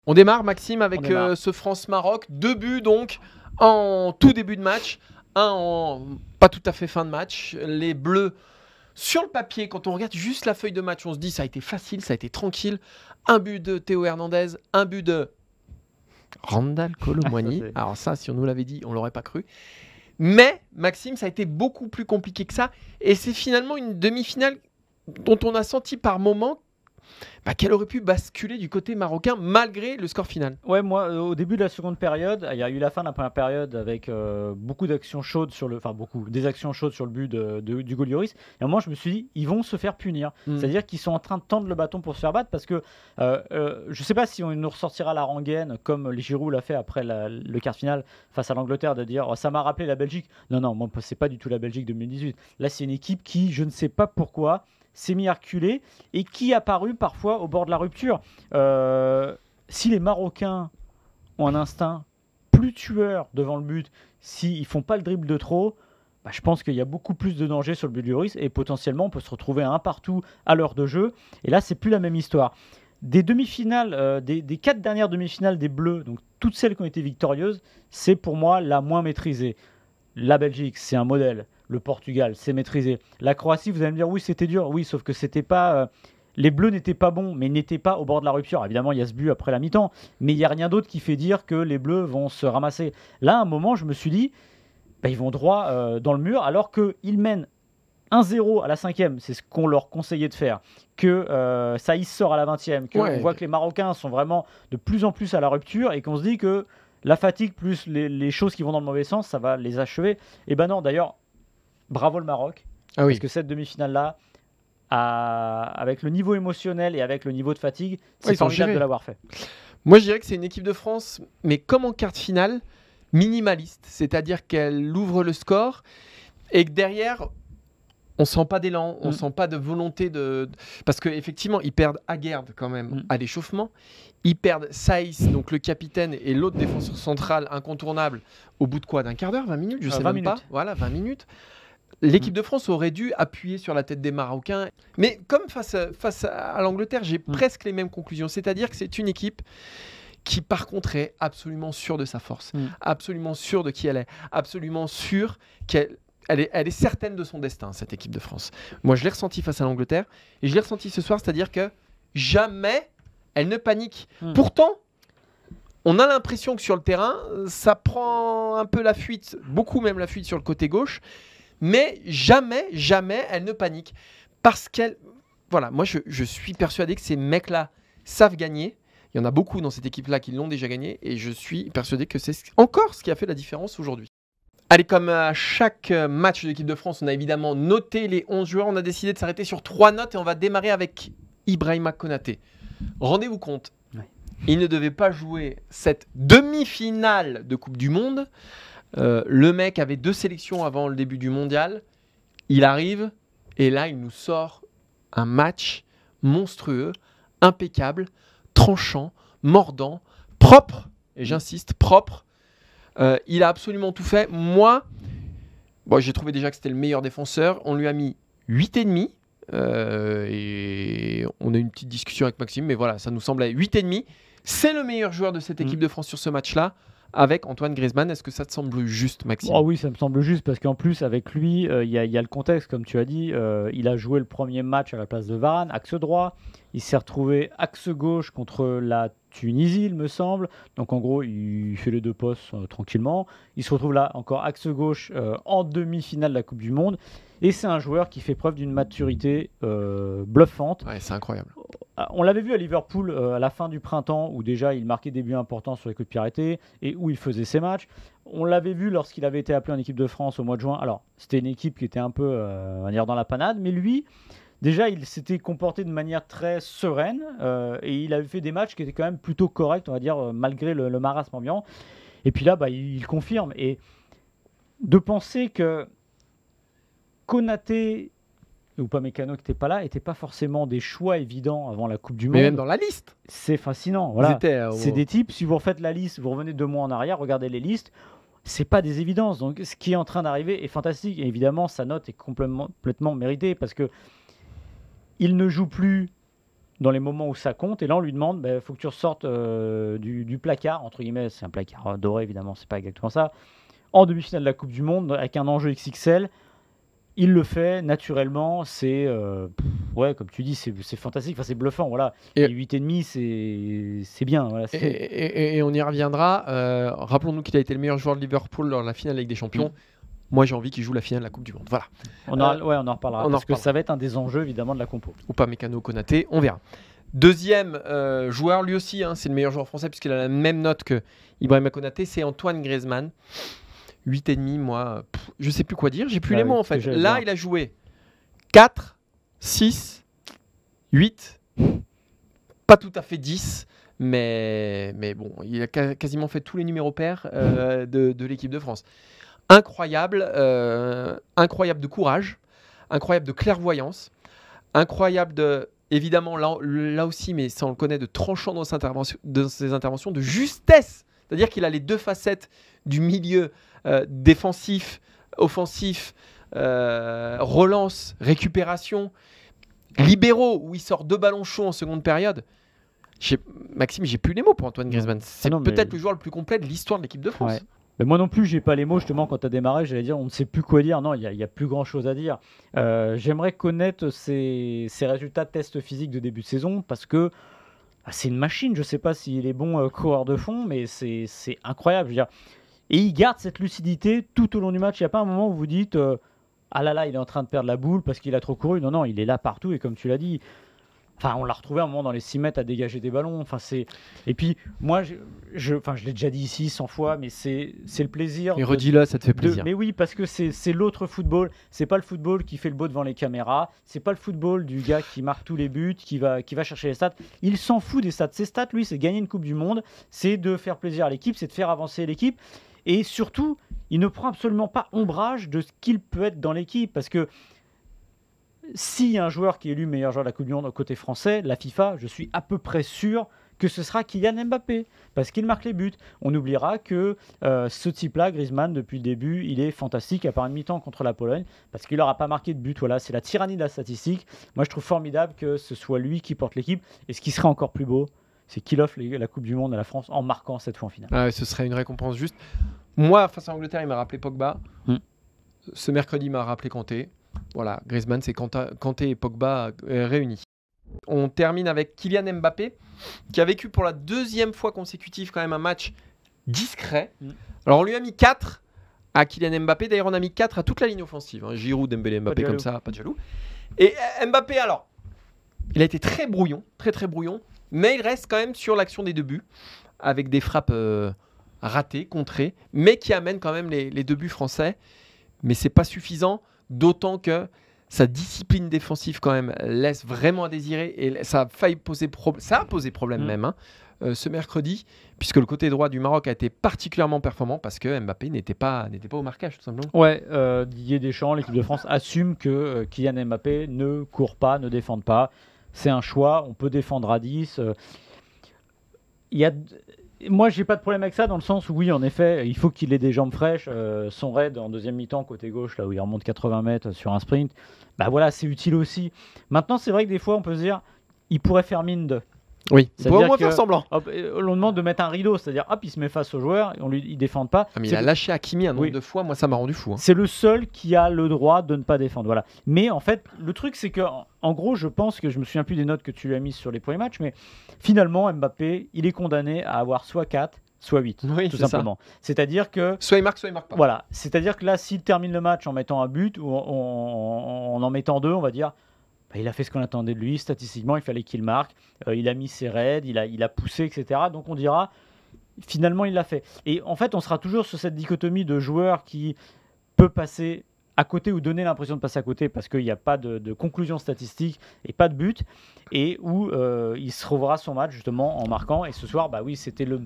On démarre, Maxime, avec On démarre. ce France-Maroc. 2 buts donc en tout début de match, un en pas tout à fait fin de match. Les Bleus, sur le papier, quand on regarde juste la feuille de match, on se dit ça a été facile, ça a été tranquille. Un but de Théo Hernandez, un but de Randal Kolo Muani. Alors ça, si on nous l'avait dit, on l'aurait pas cru. Mais, Maxime, ça a été beaucoup plus compliqué que ça. Et c'est finalement une demi-finale dont on a senti par moments qu'elle aurait pu basculer du côté marocain malgré le score final. Ouais, moi, au début de la seconde période, il y a eu la fin de la première période avec beaucoup d'actions chaudes des actions chaudes sur le but d'Hugo Lloris. Et à un moment, je me suis dit, ils vont se faire punir. C'est-à-dire qu'ils sont en train de tendre le bâton pour se faire battre parce que je sais pas si on nous ressortira la rengaine comme les Giroud l'a fait après le quart final face à l'Angleterre, de dire ça m'a rappelé la Belgique. Non, moi, c'est pas du tout la Belgique 2018. Là, c'est une équipe qui, je ne sais pas pourquoi, s'est mis à reculer et qui a paru parfois au bord de la rupture. Si les Marocains ont un instinct plus tueur devant le but, s'ils ne font pas le dribble de trop, je pense qu'il y a beaucoup plus de danger sur le but de Lloris et potentiellement on peut se retrouver à un partout à l'heure de jeu. Et là, c'est plus la même histoire. Des demi-finales, des 4 dernières demi-finales des Bleus, donc toutes celles qui ont été victorieuses, c'est pour moi la moins maîtrisée. La Belgique, c'est un modèle. Le Portugal, c'est maîtrisé. La Croatie, vous allez me dire, oui, c'était dur. Oui, sauf que c'était pas... les Bleus n'étaient pas bons, mais n'étaient pas au bord de la rupture. Évidemment, il y a ce but après la mi-temps, mais il n'y a rien d'autre qui fait dire que les Bleus vont se ramasser. Là, à un moment, je me suis dit, ils vont droit dans le mur, alors qu'ils mènent 1-0 à la 5e, c'est ce qu'on leur conseillait de faire, que Saïs sort à la 20e, qu'on voit que les Marocains sont vraiment de plus en plus à la rupture et qu'on se dit que la fatigue plus les choses qui vont dans le mauvais sens, ça va les achever. Et non, d'ailleurs, bravo le Maroc, parce que cette demi-finale-là, avec le niveau émotionnel et avec le niveau de fatigue, c'est formidable de l'avoir fait. Moi, je dirais que c'est une équipe de France, mais comme en quart de finale, minimaliste. C'est-à-dire qu'elle ouvre le score et que derrière, on sent pas d'élan, on sent pas de volonté de... Parce qu'effectivement, ils perdent Aguerd quand même à l'échauffement. Ils perdent Saïs, donc le capitaine, et l'autre défenseur central incontournable, au bout de quoi? D'un quart d'heure, 20 minutes? Je sais même pas. Voilà, 20 minutes. L'équipe de France aurait dû appuyer sur la tête des Marocains. Mais comme face à l'Angleterre, j'ai presque les mêmes conclusions. C'est-à-dire que c'est une équipe qui, par contre, est absolument sûre de sa force, absolument sûre de qui elle est, absolument sûre qu'elle est certaine de son destin, cette équipe de France. Moi, je l'ai ressenti face à l'Angleterre et je l'ai ressenti ce soir, c'est-à-dire que jamais elle ne panique. Pourtant, on a l'impression que sur le terrain, ça prend un peu la fuite, beaucoup même la fuite sur le côté gauche. Mais jamais elle ne panique. Parce qu'elle... Voilà, moi je suis persuadé que ces mecs-là savent gagner. Il y en a beaucoup dans cette équipe-là qui l'ont déjà gagné. Et je suis persuadé que c'est encore ce qui a fait la différence aujourd'hui. Allez, comme à chaque match de l'équipe de France, on a évidemment noté les 11 joueurs. On a décidé de s'arrêter sur 3 notes et on va démarrer avec Ibrahima Konaté. Rendez-vous compte, il ne devait pas jouer cette demi-finale de Coupe du Monde. Le mec avait 2 sélections avant le début du mondial. Il arrive et là, il nous sort un match monstrueux, impeccable, tranchant, mordant, propre. Et j'insiste, propre. Il a absolument tout fait. Moi, j'ai trouvé déjà que c'était le meilleur défenseur. On lui a mis 8,5. Et on a eu une petite discussion avec Maxime, mais voilà, ça nous semblait 8,5. C'est le meilleur joueur de cette équipe de France sur ce match-là. Avec Antoine Griezmann, est-ce que ça te semble juste, Maxime? Oui, ça me semble juste, parce qu'en plus, avec lui, il y a le contexte, comme tu as dit. Il a joué le premier match à la place de Varane, axe droit. Il s'est retrouvé axe gauche contre la Tunisie, il me semble. Donc, en gros, il fait les 2 postes tranquillement. Il se retrouve là, encore axe gauche, en demi-finale de la Coupe du Monde. Et c'est un joueur qui fait preuve d'une maturité bluffante. Ouais, c'est incroyable. On l'avait vu à Liverpool à la fin du printemps, où déjà il marquait des buts importants sur les coups de pied arrêtés et où il faisait ses matchs. On l'avait vu lorsqu'il avait été appelé en équipe de France au mois de juin. Alors, c'était une équipe qui était un peu on va dire dans la panade, mais lui, déjà, il s'était comporté de manière très sereine et il avait fait des matchs qui étaient quand même plutôt corrects, on va dire, malgré le marasme ambiant. Et puis là, il confirme. Et de penser que Konaté ou Upamecano qui n'était pas là, n'étaient pas forcément des choix évidents avant la Coupe du Monde. Mais même dans la liste. C'est fascinant. Voilà. C'est des types, si vous refaites la liste, vous revenez 2 mois en arrière, regardez les listes, c'est pas des évidences. Donc ce qui est en train d'arriver est fantastique. Et évidemment, sa note est complètement méritée parce que il ne joue plus dans les moments où ça compte. Et là, on lui demande, faut que tu ressortes du placard, entre guillemets, c'est un placard doré, évidemment, c'est pas exactement ça, en demi-finale de la Coupe du Monde, avec un enjeu XXL. Il le fait naturellement, c'est ouais, comme tu dis, c'est fantastique, enfin, c'est bluffant, voilà. Et 8,5, c'est bien. Voilà, et on y reviendra. Rappelons-nous qu'il a été le meilleur joueur de Liverpool lors de la finale Ligue des Champions. Moi, j'ai envie qu'il joue la finale de la Coupe du Monde. Voilà. On en reparlera, parce que ça va être un des enjeux, évidemment, de la compo. Ou pas Mécano Konaté, on verra. Deuxième joueur, lui aussi, c'est le meilleur joueur français, puisqu'il a la même note que Ibrahima Konaté, c'est Antoine Griezmann. 8,5, moi, je sais plus quoi dire, j'ai plus les mots en fait. Là, il a joué 4, 6, 8, pas tout à fait 10, mais bon, il a quasiment fait tous les numéros pairs de l'équipe de France. Incroyable, incroyable de courage, incroyable de clairvoyance, incroyable de, évidemment, là aussi, mais ça on le connaît, de tranchant dans ses interventions, de justesse. C'est-à-dire qu'il a les deux facettes du milieu défensif, offensif, relance, récupération, libéraux, où il sort 2 ballons chauds en seconde période. Maxime, j'ai plus les mots pour Antoine Griezmann. C'est peut-être le joueur le plus complet de l'histoire de l'équipe de France. Ouais. Mais moi non plus, j'ai pas les mots. Justement, quand tu as démarré, j'allais dire, on ne sait plus quoi dire. Non, il y a plus grand-chose à dire. J'aimerais connaître ses résultats de tests physiques de début de saison, parce que c'est une machine. Je ne sais pas s'il est bon coureur de fond, mais c'est incroyable. Je veux dire. Et il garde cette lucidité tout au long du match. Il n'y a pas un moment où vous dites ah là là, il est en train de perdre la boule parce qu'il a trop couru. Non, il est là partout. Et comme tu l'as dit, on l'a retrouvé un moment dans les 6 mètres à dégager des ballons. Et puis, moi, je l'ai déjà dit ici 100 fois, mais c'est le plaisir. Et redis-le, ça te fait plaisir. Mais oui, parce que c'est l'autre football. C'est pas le football qui fait le beau devant les caméras. C'est pas le football du gars qui marque tous les buts, qui va chercher les stats. Il s'en fout des stats. Ses stats, lui, c'est gagner une Coupe du Monde. C'est de faire plaisir à l'équipe. C'est de faire avancer l'équipe. Et surtout, il ne prend absolument pas ombrage de ce qu'il peut être dans l'équipe. Parce que s'il y a un joueur qui est élu meilleur joueur de la Coupe du Monde côté français, la FIFA, je suis à peu près sûr que ce sera Kylian Mbappé, parce qu'il marque les buts. On oubliera que ce type-là, Griezmann, depuis le début, il est fantastique, à part une mi-temps contre la Pologne, parce qu'il n'aura pas marqué de but. Voilà, c'est la tyrannie de la statistique. Moi, je trouve formidable que ce soit lui qui porte l'équipe. Et ce qui serait encore plus beau, c'est qu'il offre la Coupe du Monde à la France en marquant cette fois en finale. Ah, ce serait une récompense juste. Moi, face à l'Angleterre, il m'a rappelé Pogba. Ce mercredi, il m'a rappelé Kanté. Voilà, Griezmann, c'est Kanté et Pogba réunis. On termine avec Kylian Mbappé, qui a vécu pour la 2e fois consécutive quand même un match discret. Alors, on lui a mis 4 à Kylian Mbappé. D'ailleurs, on a mis 4 à toute la ligne offensive. Giroud, Dembélé, Mbappé, comme ça, pas de jaloux. Et Mbappé, alors, il a été très brouillon, très brouillon, mais il reste quand même sur l'action des 2 buts, avec des frappes ratées, contrées, mais qui amènent quand même les 2 buts français. Mais c'est pas suffisant, d'autant que sa discipline défensive quand même laisse vraiment à désirer, et ça a failli poser problème même ce mercredi, puisque le côté droit du Maroc a été particulièrement performant parce que Mbappé n'était pas au marquage tout simplement. Ouais, Didier Deschamps, l'équipe de France assume que Kylian Mbappé ne court pas, ne défende pas. C'est un choix, on peut défendre à 10. Moi, j'ai pas de problème avec ça, dans le sens où, oui, en effet, il faut qu'il ait des jambes fraîches. Son raid en deuxième mi-temps, côté gauche, là où il remonte 80 mètres sur un sprint, voilà, c'est utile aussi. Maintenant, c'est vrai que des fois, on peut se dire, il pourrait faire mine de. Oui, il pourrait au moins faire semblant. On demande de mettre un rideau, c'est-à-dire, il se met face au joueur, il ne défend pas. Mais il a lâché Hakimi un nombre de fois, moi, ça m'a rendu fou. C'est le seul qui a le droit de ne pas défendre. Voilà. Mais en fait, le truc, c'est que, en gros, je pense que je me souviens plus des notes que tu lui as mises sur les premiers matchs, mais finalement, Mbappé, il est condamné à avoir soit 4, soit 8, tout simplement. C'est-à-dire que... Soit il marque pas. Voilà. C'est-à-dire que là, s'il termine le match en mettant un but, ou en mettant 2, on va dire... il a fait ce qu'on attendait de lui, statistiquement, il fallait qu'il marque, il a mis ses raids, il a poussé, etc. Donc on dira, finalement, il l'a fait. Et en fait, on sera toujours sur cette dichotomie de joueur qui peut passer à côté ou donner l'impression de passer à côté parce qu'il n'y a pas de conclusion statistique et pas de but, et où il se reverra son match justement en marquant. Et ce soir, oui, c'était le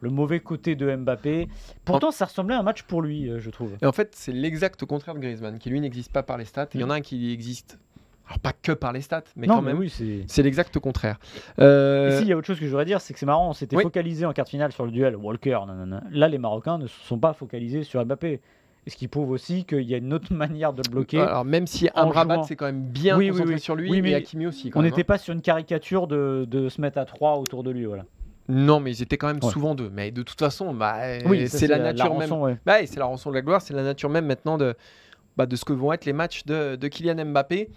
mauvais côté de Mbappé. Pourtant, ça ressemblait à un match pour lui, je trouve. Et en fait, c'est l'exact contraire de Griezmann, qui lui n'existe pas par les stats. Il y en a un qui existe... Alors, pas que par les stats, mais quand même, c'est l'exact contraire. Ici, il y a autre chose que je voudrais dire, c'est que c'est marrant, on s'était focalisé en quart de finale sur le duel Walker. Là, les Marocains ne se sont pas focalisés sur Mbappé. ce qui prouve aussi qu'il y a une autre manière de le bloquer. Alors même si Amrabat c'est quand même bien concentré sur lui, mais Hakimi aussi. On n'était pas sur une caricature de se mettre à 3 autour de lui, voilà. Non, mais ils étaient quand même souvent 2. Mais de toute façon, c'est la nature même. C'est la rançon de la gloire, c'est la nature même maintenant de ce que vont être les matchs de Kylian Mbappé.